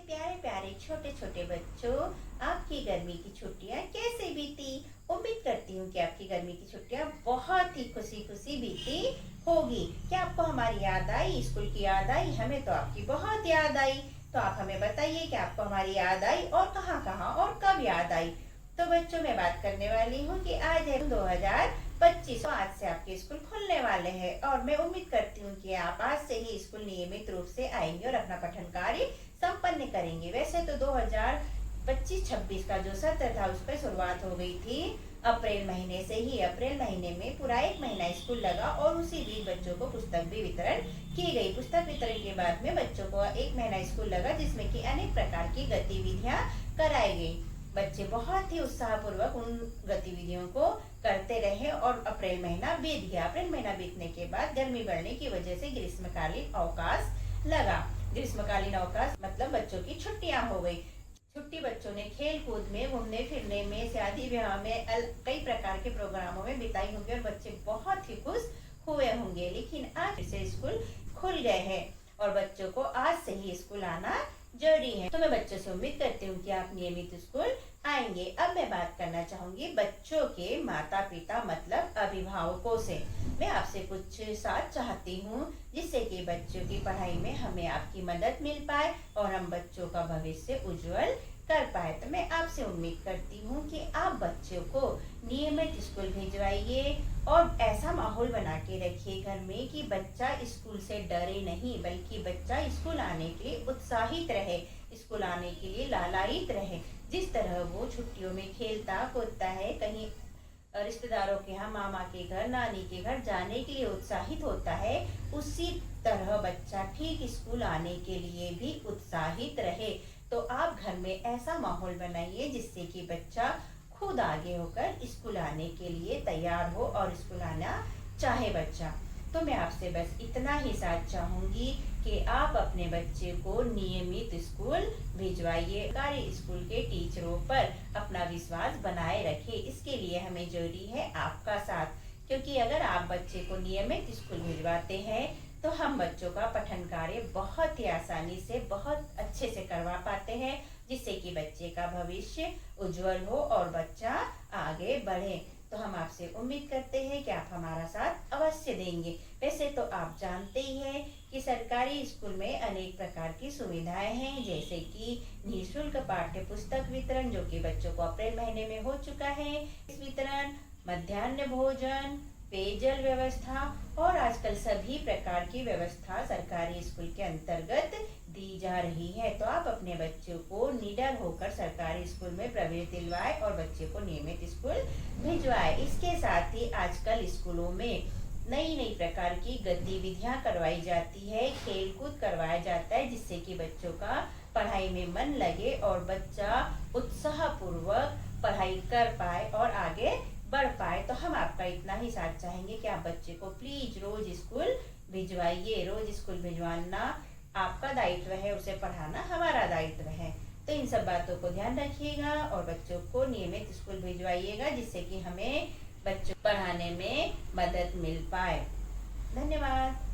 प्यारे प्यारे छोटे छोटे बच्चों, आपकी गर्मी की छुट्टियां कैसे बीती। उम्मीद करती हूँ कि आपकी गर्मी की छुट्टियां बहुत ही खुशी खुशी बीती होगी। क्या आपको हमारी याद आई, स्कूल की याद आई? हमें तो आपकी बहुत याद आई। तो आप हमें बताइए कि आपको हमारी याद आई और कहाँ कहाँ और कब याद आई। तो बच्चों, मैं बात करने वाली हूँ कि आज है 2025। आज से आपके स्कूल खुलने वाले हैं और मैं उम्मीद करती हूँ कि आप आज से ही स्कूल नियमित रूप से आएंगे और अपना पठन कार्य संपन्न करेंगे। वैसे तो 2025-26 का जो सत्र था उस पर शुरुआत हो गई थी अप्रैल महीने से ही। अप्रैल महीने में पूरा एक महीना स्कूल लगा और उसी बीच बच्चों को पुस्तक भी वितरण की गई। पुस्तक वितरण के बाद में बच्चों को एक महीना स्कूल लगा, जिसमें कि अनेक प्रकार की गतिविधियां कराई गई। बच्चे बहुत ही उत्साहपूर्वक उन गतिविधियों को करते रहे और अप्रैल महीना बीत गया। अप्रैल महीना बीतने के बाद गर्मी बढ़ने की वजह से ग्रीष्मकालीन अवकाश लगा। ग्रीष्मकालीन अवकाश मतलब बच्चों की छुट्टियां हो गई। छुट्टी बच्चों ने खेल कूद में, घूमने फिरने में, शादी ब्याह में, कई प्रकार के प्रोग्रामों में बिताई होंगी और बच्चे बहुत ही खुश हुए होंगे। लेकिन आज से स्कूल खुल गए हैं और बच्चों को आज से ही स्कूल आना जरूरी है। तो मैं बच्चों से उम्मीद करती हूँ कि आप नियमित स्कूल आएंगे। अब मैं बात करना चाहूंगी बच्चों के माता पिता मतलब अभिभावकों से। मैं आपसे कुछ साथ चाहती हूँ जिससे कि बच्चों की पढ़ाई में हमें आपकी मदद मिल पाए और हम बच्चों का भविष्य उज्जवल कर पाए। तो मैं आपसे उम्मीद करती हूँ कि आप बच्चों को नियमित स्कूल भिजवाइए और ऐसा माहौल बना के रखिए घर में कि बच्चा स्कूल से डरे नहीं, बल्कि बच्चा स्कूल आने के लिए उत्साहित रहे, स्कूल आने के लिए लालायित रहे। जिस तरह वो छुट्टियों में खेलता कूदता है, कहीं रिश्तेदारों के यहाँ, मामा के घर, नानी के घर जाने के लिए उत्साहित होता है, उसी तरह बच्चा ठीक स्कूल आने के लिए भी उत्साहित रहे। तो आप घर में ऐसा माहौल बनाइए जिससे कि बच्चा खुद आगे होकर स्कूल आने के लिए तैयार हो और स्कूल आना चाहे बच्चा। तो मैं आपसे बस इतना ही साथ चाहूंगी कि आप अपने बच्चे को नियमित स्कूल भिजवाइए। सरकारी स्कूल के टीचरों पर अपना विश्वास बनाए रखें। इसके लिए हमें जरूरी है आपका साथ, क्योंकि अगर आप बच्चे को नियमित स्कूल भिजवाते हैं तो हम बच्चों का पठन कार्य बहुत ही आसानी से, बहुत अच्छे से करवा पाते हैं, जिससे कि बच्चे का भविष्य उज्जवल हो और बच्चा आगे बढ़े। तो हम आपसे उम्मीद करते हैं कि आप हमारा साथ अवश्य देंगे। वैसे तो आप जानते ही हैं कि सरकारी स्कूल में अनेक प्रकार की सुविधाएं हैं, जैसे कि निःशुल्क पाठ्य पुस्तक वितरण जो कि बच्चों को अप्रैल महीने में हो चुका है, इस वितरण, मध्याह्न भोजन, पेयजल व्यवस्था और आजकल सभी प्रकार की व्यवस्था सरकारी स्कूल के अंतर्गत दी जा रही है। तो आप अपने बच्चों को निडर होकर सरकारी स्कूल में प्रवेश दिलवाए और बच्चे को नियमित स्कूल भिजवाए। इसके साथ ही आजकल स्कूलों में नई नई प्रकार की गतिविधियां करवाई जाती है, खेल कूद करवाया जाता है, जिससे कि बच्चों का पढ़ाई में मन लगे और बच्चा उत्साह पूर्वक पढ़ाई कर पाए और आगे बढ़ पाए। तो हम आपका इतना ही साथ चाहेंगे कि आप बच्चे को प्लीज रोज स्कूल भिजवाइए। रोज स्कूल भिजवाना आपका दायित्व है, उसे पढ़ाना हमारा दायित्व है। तो इन सब बातों को ध्यान रखिएगा और बच्चों को नियमित स्कूल भिजवाइएगा, जिससे कि हमें बच्चों पढ़ाने में मदद मिल पाए। धन्यवाद।